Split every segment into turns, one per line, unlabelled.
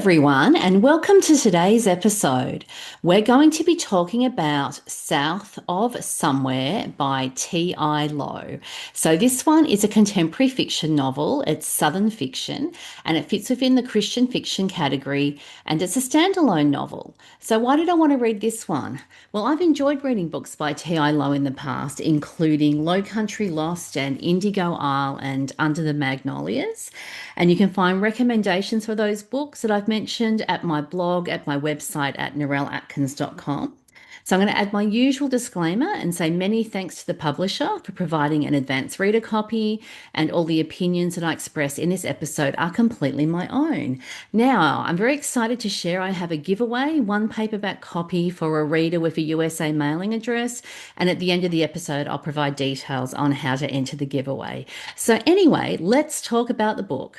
everyone, and welcome to today's episode. We're going to be talking about South of Somewhere by T.I. Lowe. So, this one is a contemporary fiction novel. It's Southern fiction and it fits within the Christian fiction category, and it's a standalone novel. So, why did I want to read this one? Well, I've enjoyed reading books by T.I. Lowe in the past, including Lowcountry Lost and Indigo Isle and Under the Magnolias. And you can find recommendations for those books that I've mentioned at my blog, at my website at narelleatkins.com. So I'm going to add my usual disclaimer and say many thanks to the publisher for providing an advance reader copy, and all the opinions that I express in this episode are completely my own. Now, I'm very excited to share I have a giveaway, one paperback copy for a reader with a USA mailing address, and at the end of the episode I'll provide details on how to enter the giveaway. So anyway, let's talk about the book.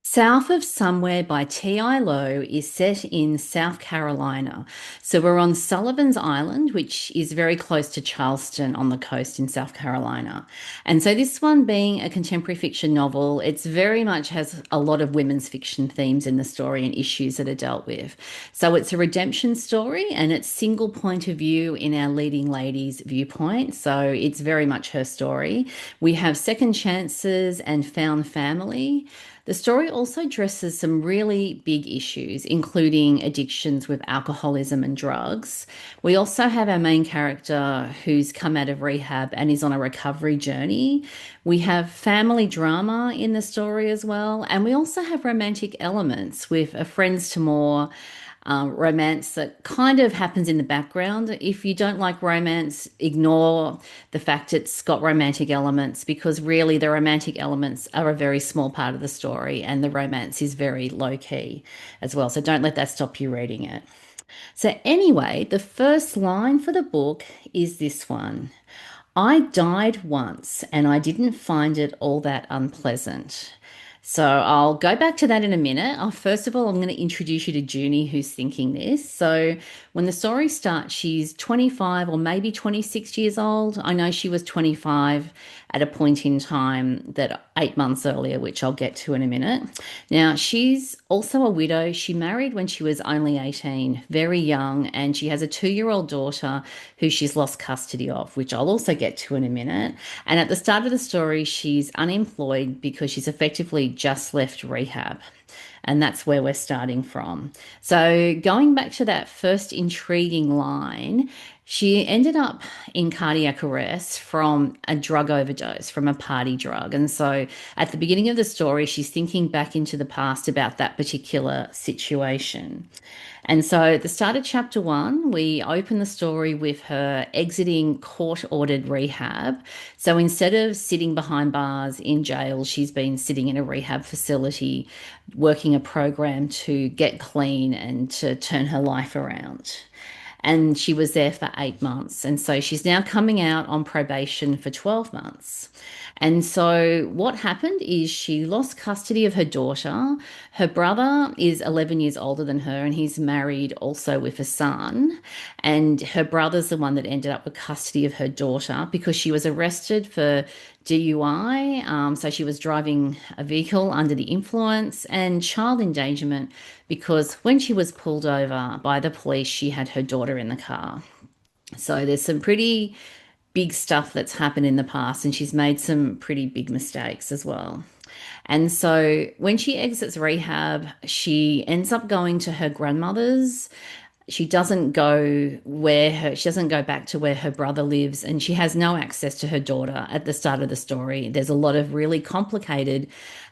South of Somewhere by T.I. Lowe is set in South Carolina. So we're on Sullivan's Island, which is very close to Charleston on the coast in South Carolina. And so this one being a contemporary fiction novel, it's very much has a lot of women's fiction themes in the story and issues that are dealt with. So it's a redemption story and it's single point of view in our leading lady's viewpoint. So it's very much her story. We have second chances and found family. The story also addresses some really big issues, including addictions with alcoholism and drugs. We also have our main character who's come out of rehab and is on a recovery journey. We have family drama in the story as well. And we also have romantic elements with a friends to more romance that kind of happens in the background. If you don't like romance, ignore the fact it's got romantic elements, because really the romantic elements are a very small part of the story and the romance is very low key as well. So don't let that stop you reading it. So, anyway, the first line for the book is this one. I died once and I didn't find it all that unpleasant. So I'll go back to that in a minute. First of all, I'm going to introduce you to Junie, who's thinking this. So when the story starts, she's 25 or maybe 26 years old. I know she was 25 at a point in time that 8 months earlier, which I'll get to in a minute. Now, she's also a widow. She married when she was only 18, very young, and she has a 2-year-old daughter who she's lost custody of, which I'll also get to in a minute. And at the start of the story, she's unemployed because she's effectively just left rehab. And that's where we're starting from. So, going back to that first intriguing line, she ended up in cardiac arrest from a drug overdose, from a party drug. And so, at the beginning of the story, she's thinking back into the past about that particular situation. And so at the start of chapter 1, we open the story with her exiting court-ordered rehab. So instead of sitting behind bars in jail, she's been sitting in a rehab facility, working a program to get clean and to turn her life around. And she was there for 8 months. And so she's now coming out on probation for 12 months. And so what happened is she lost custody of her daughter. Her brother is 11 years older than her, and he's married also with a son. And her brother's the one that ended up with custody of her daughter because she was arrested for DUI. So she was driving a vehicle under the influence, and child endangerment because when she was pulled over by the police, she had her daughter in the car. So there's some pretty big stuff that's happened in the past, and she's made some pretty big mistakes as well. And so when she exits rehab, she ends up going to her grandmother's. She doesn't go back to where her brother lives, and she has no access to her daughter at the start of the story. There's a lot of really complicated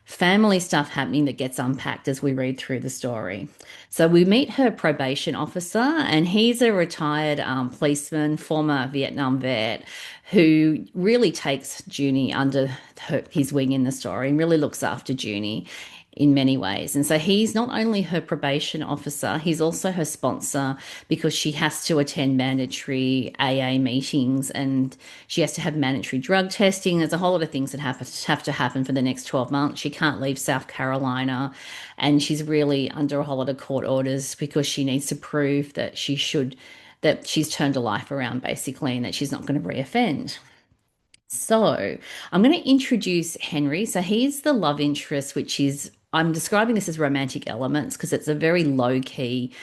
family stuff happening that gets unpacked as we read through the story. So we meet her probation officer, and he's a retired policeman, former Vietnam vet, who really takes Junie under his wing in the story and really looks after Junie in many ways. And so he's not only her probation officer, he's also her sponsor because she has to attend mandatory AA meetings and she has to have mandatory drug testing. There's a whole lot of things that have to happen for the next 12 months. She can't leave South Carolina, and she's really under a whole lot of court orders because she needs to prove that she's turned her life around basically, and that she's not going to reoffend. So I'm going to introduce Henry. So he's the love interest, which is I'm describing this as romantic elements because it's a very low key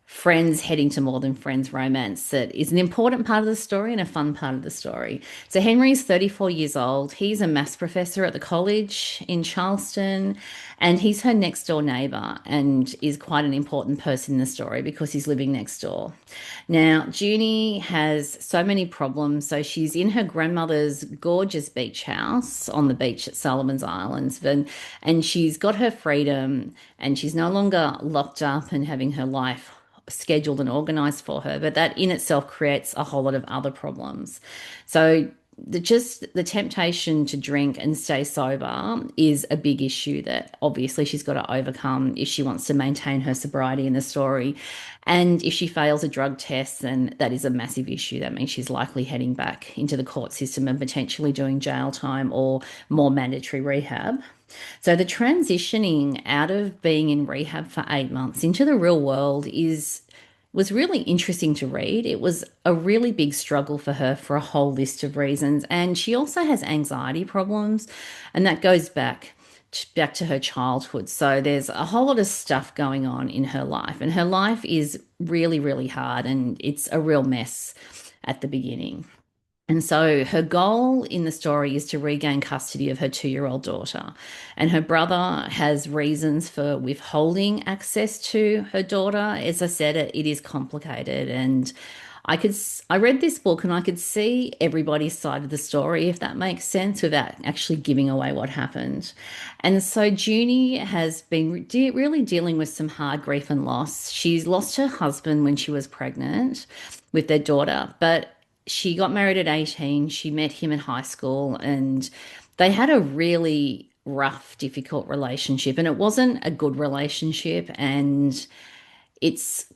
friends heading to more than friends romance that is an important part of the story and a fun part of the story. So Henry's 34 years old. He's a maths professor at the college in Charleston, and he's her next door neighbor and is quite an important person in the story because he's living next door. Now, Junie has so many problems. So she's in her grandmother's gorgeous beach house on the beach at Sullivan's Islands, and she's got her freedom and she's no longer locked up and having her life scheduled and organized for her, but that in itself creates a whole lot of other problems. So just the temptation to drink and stay sober is a big issue that obviously she's got to overcome if she wants to maintain her sobriety in the story. And if she fails a drug test, then that is a massive issue. That means she's likely heading back into the court system and potentially doing jail time or more mandatory rehab. So the transitioning out of being in rehab for 8 months into the real world is was really interesting to read. It was a really big struggle for her for a whole list of reasons, and she also has anxiety problems, and that goes back to her childhood. So there's a whole lot of stuff going on in her life, and her life is really, really hard, and it's a real mess at the beginning. And so her goal in the story is to regain custody of her 2-year-old daughter. And her brother has reasons for withholding access to her daughter. As I said, it is complicated. And I read this book and I could see everybody's side of the story, if that makes sense, without actually giving away what happened. And so Junie has been really dealing with some hard grief and loss. She's lost her husband when she was pregnant with their daughter, but she got married at 18. She met him in high school and they had a really rough, difficult relationship. And it wasn't a good relationship. And it's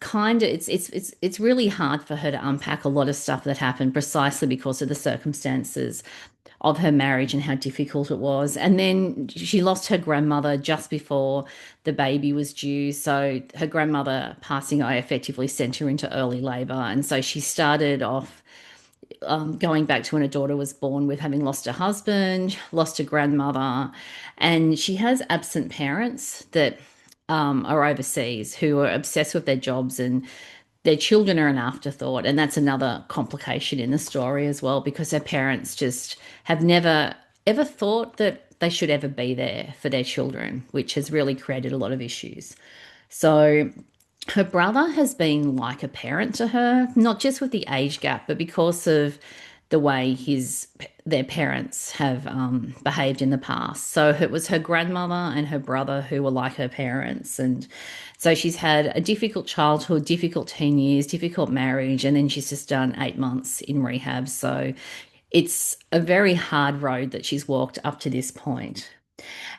really hard for her to unpack a lot of stuff that happened precisely because of the circumstances of her marriage and how difficult it was. And then she lost her grandmother just before the baby was due. So her grandmother passing away effectively sent her into early labor. And so she started off going back to when her daughter was born with having lost her husband, lost her grandmother, and she has absent parents that are overseas who are obsessed with their jobs and their children are an afterthought. And that's another complication in the story as well, because her parents just have never ever thought that they should ever be there for their children, which has really created a lot of issues. So her brother has been like a parent to her, not just with the age gap, but because of the way their parents have behaved in the past. So it was her grandmother and her brother who were like her parents, and so she's had a difficult childhood, difficult teen years, difficult marriage, and then she's just done 8 months in rehab. So it's a very hard road that she's walked up to this point.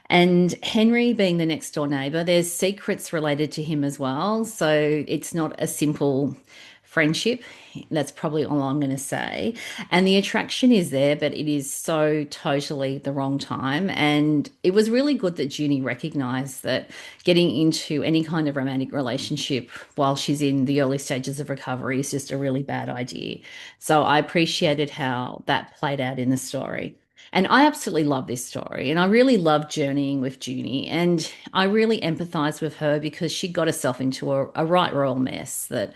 And Henry, being the next door neighbor, there's secrets related to him as well. So it's not a simple friendship. That's probably all I'm going to say. And the attraction is there, but it is so totally the wrong time. And it was really good that Junie recognized that getting into any kind of romantic relationship while she's in the early stages of recovery is just a really bad idea. So I appreciated how that played out in the story. And I absolutely love this story. And I really love journeying with Junie. And I really empathize with her because she got herself into a right royal mess that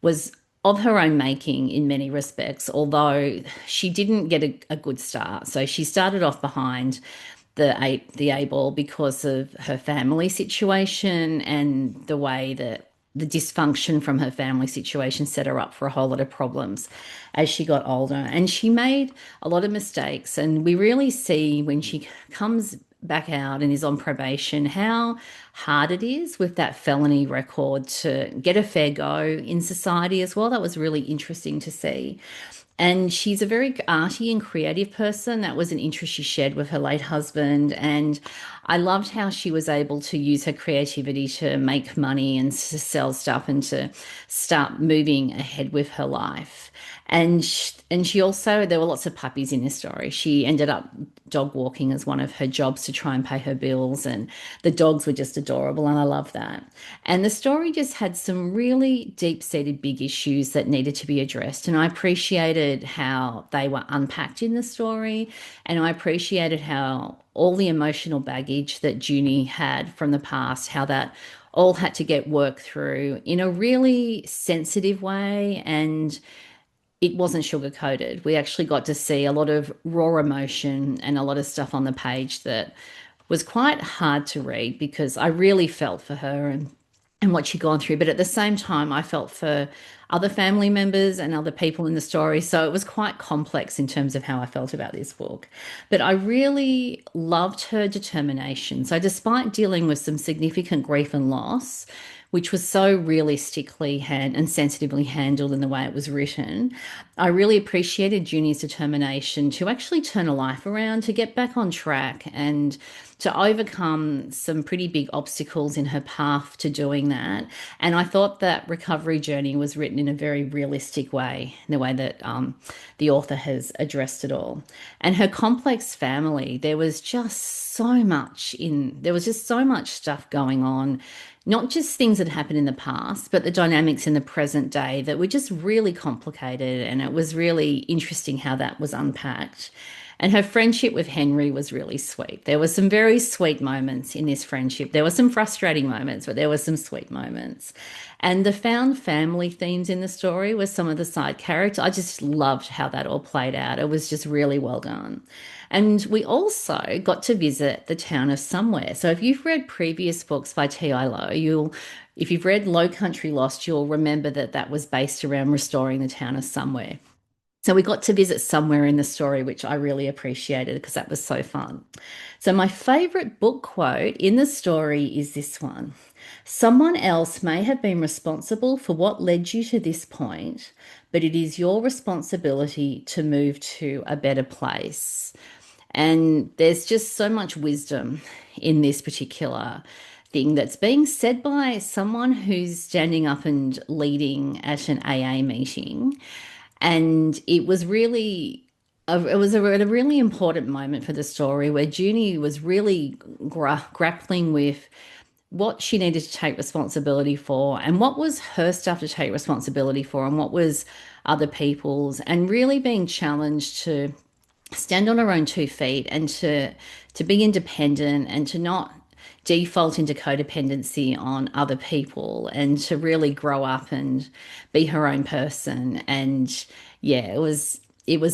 was of her own making in many respects, although she didn't get a good start. So she started off behind the A ball because of her family situation and the way that the dysfunction from her family situation set her up for a whole lot of problems as she got older. And she made a lot of mistakes. And we really see when she comes back out and is on probation how hard it is with that felony record to get a fair go in society as well. That was really interesting to see. And she's a very arty and creative person. That was an interest she shared with her late husband. And I loved how she was able to use her creativity to make money and to sell stuff and to start moving ahead with her life. And she also, there were lots of puppies in this story. She ended up dog walking as one of her jobs to try and pay her bills. And the dogs were just adorable. And I love that. And the story just had some really deep-seated big issues that needed to be addressed. And I appreciated how they were unpacked in the story. And I appreciated how all the emotional baggage that Junie had from the past, how that all had to get worked through in a really sensitive way, and it wasn't sugar coated. We actually got to see a lot of raw emotion and a lot of stuff on the page that was quite hard to read because I really felt for her and what she'd gone through. But at the same time, I felt for other family members and other people in the story. So it was quite complex in terms of how I felt about this book. But I really loved her determination. So despite dealing with some significant grief and loss, which was so realistically and sensitively handled in the way it was written, I really appreciated Junie's determination to actually turn a life around, to get back on track, and to overcome some pretty big obstacles in her path to doing that. And I thought that recovery journey was written in a very realistic way, in the way that the author has addressed it all. And her complex family, there was just so much stuff going on, not just things that happened in the past, but the dynamics in the present day that were just really complicated. And it was really interesting how that was unpacked. And her friendship with Henry was really sweet. There were some very sweet moments in this friendship. There were some frustrating moments, but there were some sweet moments. And the found family themes in the story were some of the side characters. I just loved how that all played out. It was just really well done. And we also got to visit the town of Somewhere. So if you've read previous books by T.I. Lowe, if you've read Lowcountry Lost, you'll remember that that was based around restoring the town of Somewhere. So we got to visit somewhere in the story, which I really appreciated because that was so fun. So my favorite book quote in the story is this one. Someone else may have been responsible for what led you to this point, but it is your responsibility to move to a better place. And there's just so much wisdom in this particular thing that's being said by someone who's standing up and leading at an AA meeting. And it was really a really important moment for the story where Junie was really grappling with what she needed to take responsibility for and what was her stuff to take responsibility for and what was other people's, and really being challenged to stand on her own 2 feet and to be independent and to not default into codependency on other people and to really grow up and be her own person. And yeah, it was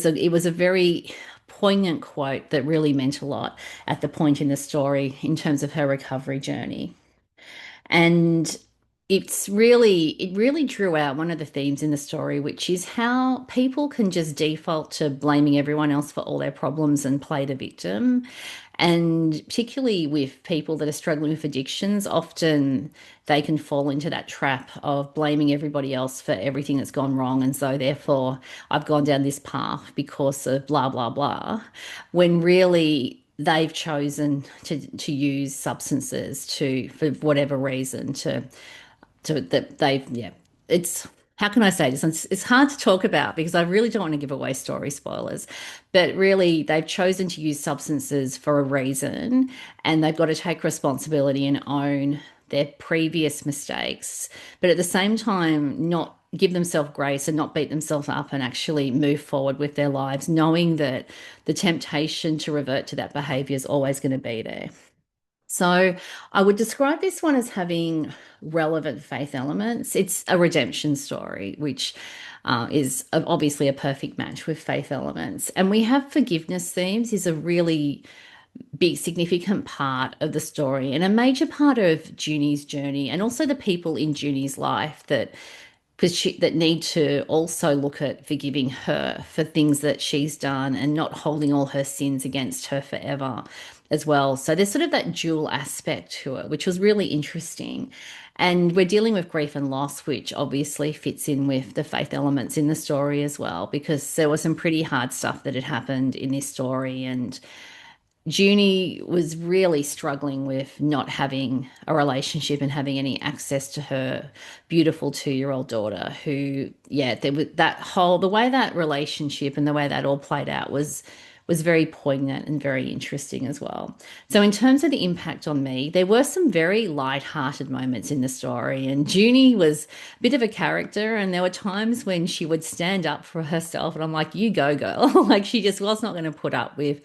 a very poignant quote that really meant a lot at the point in the story in terms of her recovery journey. And it really drew out one of the themes in the story, which is how people can just default to blaming everyone else for all their problems and play the victim. And particularly with people that are struggling with addictions, often they can fall into that trap of blaming everybody else for everything that's gone wrong. And so, therefore, I've gone down this path because of blah, blah, blah, when really they've chosen to use substances to for whatever reason to that they've yeah it's how can I say this? It's hard to talk about because I really don't want to give away story spoilers, but really they've chosen to use substances for a reason, and they've got to take responsibility and own their previous mistakes, but at the same time not give themselves grace and not beat themselves up and actually move forward with their lives, knowing that the temptation to revert to that behavior is always going to be there. So I would describe this one as having relevant faith elements. It's a redemption story, which is obviously a perfect match with faith elements. And we have forgiveness themes is a really big, significant part of the story and a major part of Junie's journey, and also the people in Junie's life that need to also look at forgiving her for things that she's done and not holding all her sins against her forever as well. So there's sort of that dual aspect to it, which was really interesting. And we're dealing with grief and loss, which obviously fits in with the faith elements in the story as well, because there was some pretty hard stuff that had happened in this story. And Junie was really struggling with not having a relationship and having any access to her beautiful 2-year-old daughter, who, yeah, there was the way that relationship and the way that all played out was very poignant and very interesting as well. So, in terms of the impact on me, there were some very light-hearted moments in the story, and Junie was a bit of a character, and there were times when she would stand up for herself, and I'm like, "You go, girl!" Like she just was not going to put up with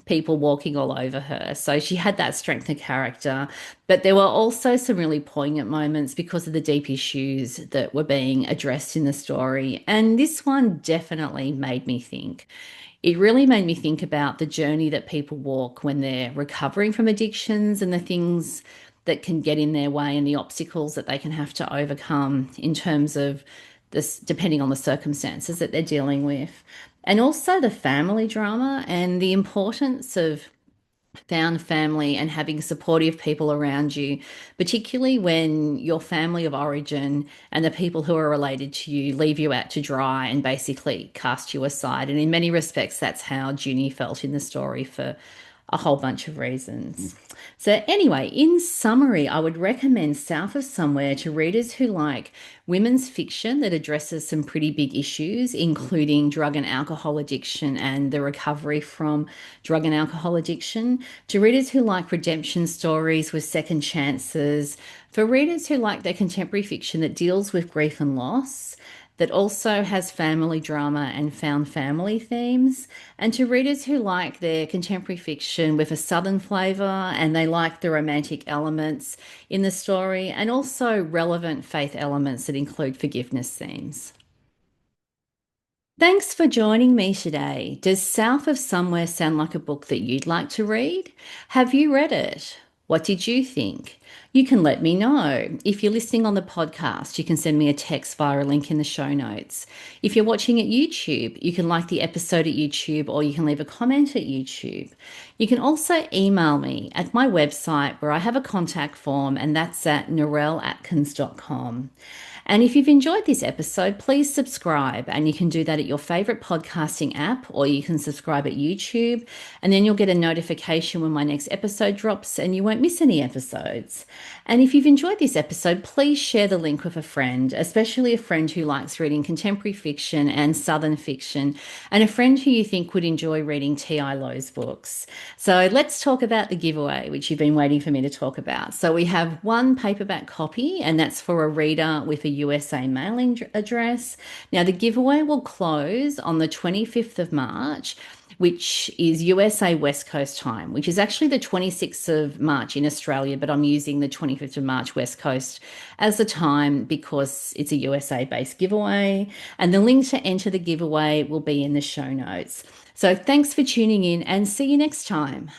people walking all over her. So she had that strength of character. But there were also some really poignant moments because of the deep issues that were being addressed in the story. And this one definitely made me think. It really made me think about the journey that people walk when they're recovering from addictions and the things that can get in their way and the obstacles that they can have to overcome in terms of this, depending on the circumstances that they're dealing with. And also the family drama and the importance of found family and having supportive people around you, particularly when your family of origin and the people who are related to you leave you out to dry and basically cast you aside. And in many respects, that's how Junie felt in the story for a whole bunch of reasons. So, anyway, in summary, I would recommend South of Somewhere to readers who like women's fiction that addresses some pretty big issues, including drug and alcohol addiction and the recovery from drug and alcohol addiction, to readers who like redemption stories with second chances, for readers who like their contemporary fiction that deals with grief and loss, that also has family drama and found family themes, and to readers who like their contemporary fiction with a southern flavour and they like the romantic elements in the story and also relevant faith elements that include forgiveness themes. Thanks for joining me today. Does South of Somewhere sound like a book that you'd like to read? Have you read it? What did you think? You can let me know. If you're listening on the podcast, you can send me a text via a link in the show notes. If you're watching at YouTube, you can like the episode at YouTube or you can leave a comment at YouTube. You can also email me at my website where I have a contact form, and that's at narelleatkins.com. And if you've enjoyed this episode, please subscribe. And you can do that at your favorite podcasting app, or you can subscribe at YouTube. And then you'll get a notification when my next episode drops and you won't miss any episodes. And if you've enjoyed this episode, please share the link with a friend, especially a friend who likes reading contemporary fiction and Southern fiction, and a friend who you think would enjoy reading T.I. Lowe's books. So let's talk about the giveaway, which you've been waiting for me to talk about. So we have one paperback copy, and that's for a reader with a USA mailing address. Now, the giveaway will close on the 25th of March, which is USA West Coast time, which is actually the 26th of March in Australia, but I'm using the 25th of March West Coast as the time because it's a USA based giveaway. And the link to enter the giveaway will be in the show notes. So thanks for tuning in and see you next time.